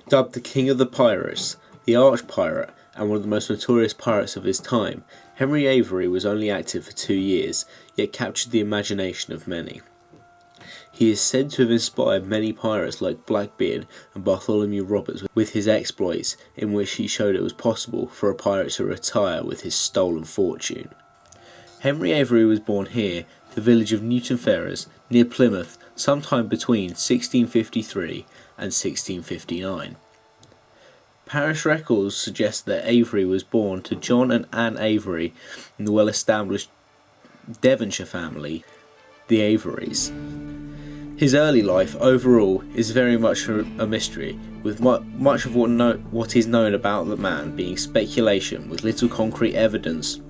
Dubbed the King of the Pirates, the arch-pirate, and one of the most notorious pirates of his time, Henry Avery was only active for 2 years, yet captured the imagination of many. He is said to have inspired many pirates like Blackbeard and Bartholomew Roberts with his exploits, in which he showed it was possible for a pirate to retire with his stolen fortune. Henry Avery was born here, the village of Newton Ferrers, near Plymouth, sometime between 1653 and 1659. Parish records suggest that Avery was born to John and Anne Avery in the well-established Devonshire family, the Averys. His early life, overall, is very much a mystery, with much of what is known about the man being speculation with little concrete evidence,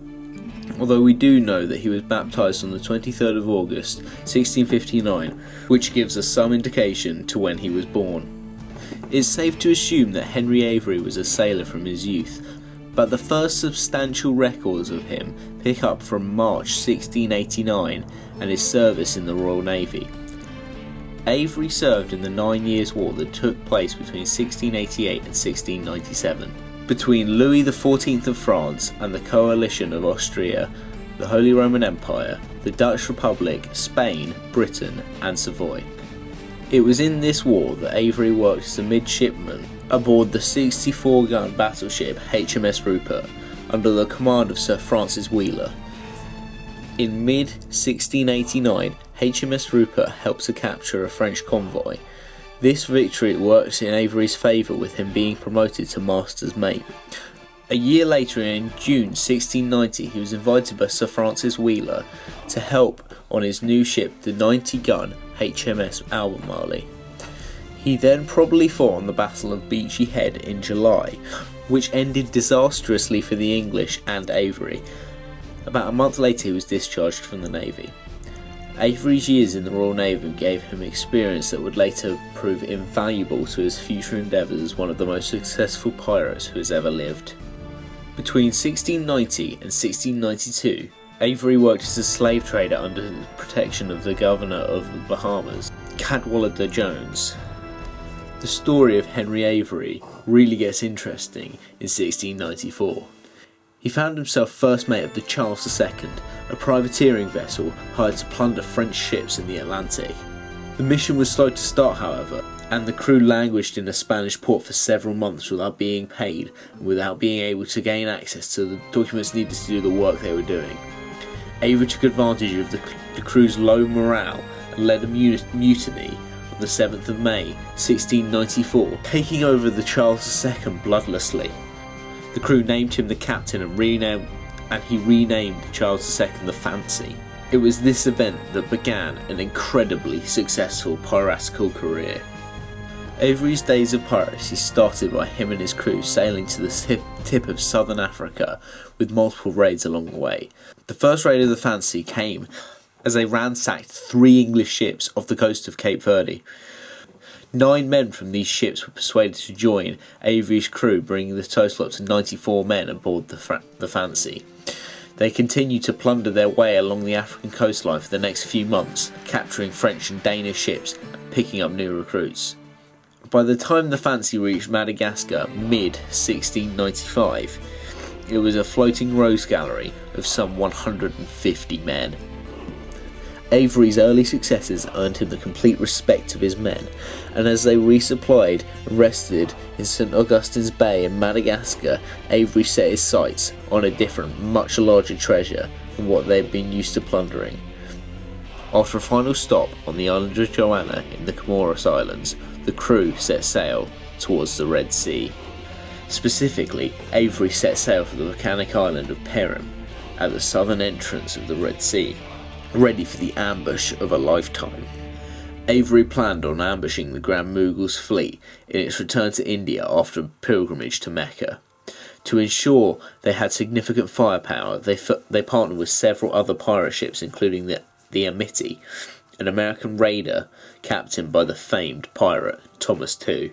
although we do know that he was baptised on the 23rd of August 1659, which gives us some indication to when he was born. It's safe to assume that Henry Avery was a sailor from his youth, but the first substantial records of him pick up from March 1689 and his service in the Royal Navy. Avery served in the 9 Years' War that took place between 1688 and 1697, between Louis XIV of France and the coalition of Austria, the Holy Roman Empire, the Dutch Republic, Spain, Britain and Savoy. It was in this war that Avery worked as a midshipman aboard the 64-gun battleship HMS Rupert under the command of Sir Francis Wheeler. In mid-1689, HMS Rupert helped to capture a French convoy. This victory worked in Avery's favour, with him being promoted to master's mate. A year later, in June 1690, he was invited by Sir Francis Wheeler to help on his new ship, the 90-gun HMS Albemarle. He then probably fought on the Battle of Beachy Head in July, which ended disastrously for the English and Avery. About a month later, he was discharged from the Navy. Avery's years in the Royal Navy gave him experience that would later prove invaluable to his future endeavours as one of the most successful pirates who has ever lived. Between 1690 and 1692, Avery worked as a slave trader under the protection of the governor of the Bahamas, Cadwallader Jones. The story of Henry Avery really gets interesting in 1694. He found himself first mate of the Charles II, a privateering vessel hired to plunder French ships in the Atlantic. The mission was slow to start, however, and the crew languished in a Spanish port for several months without being paid and without being able to gain access to the documents needed to do the work they were doing. Avery took advantage of the crew's low morale and led a mutiny on the 7th of May 1694, taking over the Charles II bloodlessly. The crew named him the captain and he renamed Charles II the Fancy. It was this event that began an incredibly successful piratical career. Avery's days of piracy started by him and his crew sailing to the tip of southern Africa with multiple raids along the way. The first raid of the Fancy came as they ransacked 3 English ships off the coast of Cape Verde. 9 men from these ships were persuaded to join Avery's crew, bringing the total up to 94 men aboard the Fancy. They continued to plunder their way along the African coastline for the next few months, capturing French and Danish ships and picking up new recruits. By the time the Fancy reached Madagascar mid-1695, it was a floating rose gallery of some 150 men. Avery's early successes earned him the complete respect of his men, and as they resupplied and rested in St. Augustine's Bay in Madagascar, Avery set his sights on a different, much larger treasure than what they had been used to plundering. After a final stop on the island of Joanna in the Comoros Islands, the crew set sail towards the Red Sea. Specifically, Avery set sail for the volcanic island of Perim at the southern entrance of the Red Sea, ready for the ambush of a lifetime. Avery planned on ambushing the Grand Mughal's fleet in its return to India after a pilgrimage to Mecca. To ensure they had significant firepower, they partnered with several other pirate ships, including the Amity, an American raider captained by the famed pirate Thomas Tew.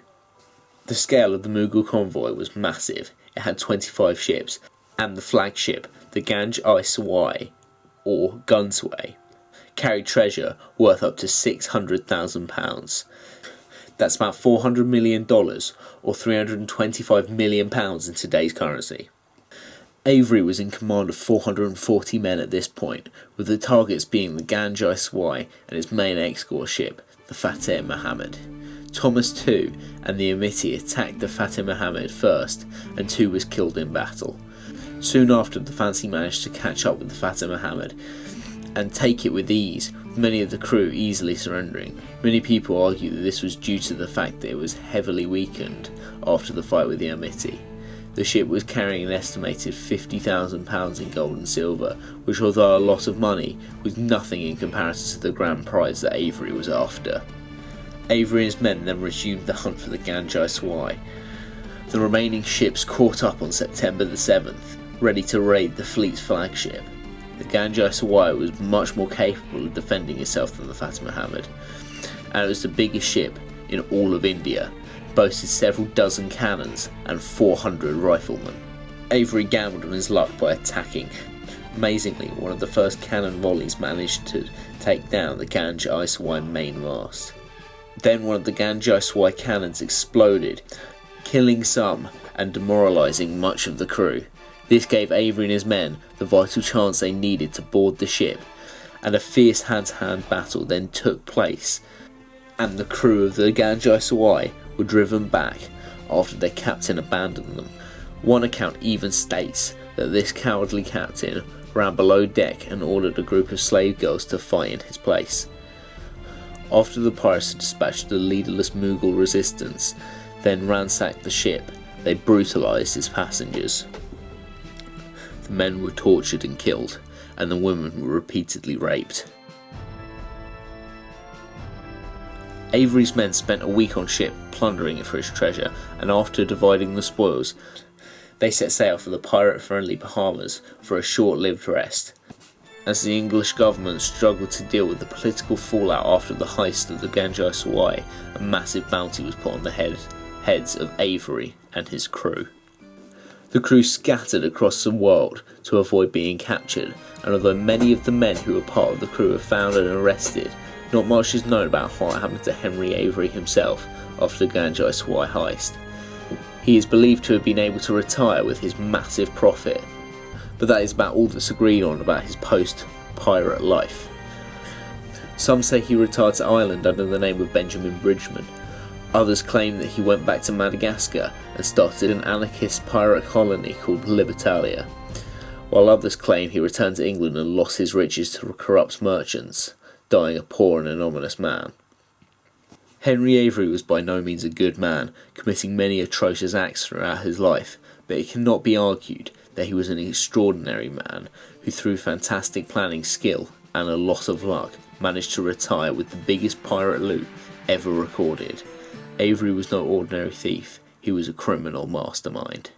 The scale of the Mughal convoy was massive. It had 25 ships, and the flagship, the Ganj I Swai, or Gunsway, carried treasure worth up to £600,000. That's about $400 million, or £325 million in today's currency. Avery was in command of 440 men at this point, with the targets being the Ganjai Swai and its main escort ship, the Fateh Mohammed. Thomas II and the Amiti attacked the Fateh Mohammed first, and II was killed in battle. Soon after, the Fancy managed to catch up with the Fateh Mohammed and take it with ease, with many of the crew easily surrendering. Many people argue that this was due to the fact that it was heavily weakened after the fight with the Amiti. The ship was carrying an estimated £50,000 in gold and silver, which, although a lot of money, was nothing in comparison to the grand prize that Avery was after. Avery and his men then resumed the hunt for the Ganjai Swai. The remaining ships caught up on September the 7th, ready to raid the fleet's flagship. The Ganjai Swai was much more capable of defending itself than the Fateh Mohammed, and it was the biggest ship in all of India, boasted several dozen cannons and 400 riflemen. Avery gambled on his luck by attacking. Amazingly, one of the first cannon volleys managed to take down the Ganjai Swai mainmast. Then one of the Ganjai Swai cannons exploded, killing some and demoralising much of the crew. This gave Avery and his men the vital chance they needed to board the ship, and a fierce hand-to-hand battle then took place, and the crew of the Ganjai Swai were driven back after their captain abandoned them. One account even states that this cowardly captain ran below deck and ordered a group of slave girls to fight in his place. After the pirates had dispatched the leaderless Mughal resistance, then ransacked the ship, they brutalised its passengers. The men were tortured and killed, and the women were repeatedly raped. Avery's men spent a week on ship plundering it for its treasure, and after dividing the spoils, they set sail for the pirate-friendly Bahamas for a short-lived rest. As the English government struggled to deal with the political fallout after the heist of the Ganjai Swai, a massive bounty was put on the heads of Avery and his crew. The crew scattered across the world to avoid being captured, and although many of the men who were part of the crew were found and arrested, not much is known about what happened to Henry Avery himself after the Ganjai Swai heist. He is believed to have been able to retire with his massive profit, but that is about all that's agreed on about his post-pirate life. Some say he retired to Ireland under the name of Benjamin Bridgman. Others claim that he went back to Madagascar and started an anarchist pirate colony called Libertalia, while others claim he returned to England and lost his riches to corrupt merchants, dying a poor and anonymous man. Henry Avery was by no means a good man, committing many atrocious acts throughout his life, but it cannot be argued that he was an extraordinary man who, through fantastic planning skill and a lot of luck, managed to retire with the biggest pirate loot ever recorded. Avery was no ordinary thief, he was a criminal mastermind.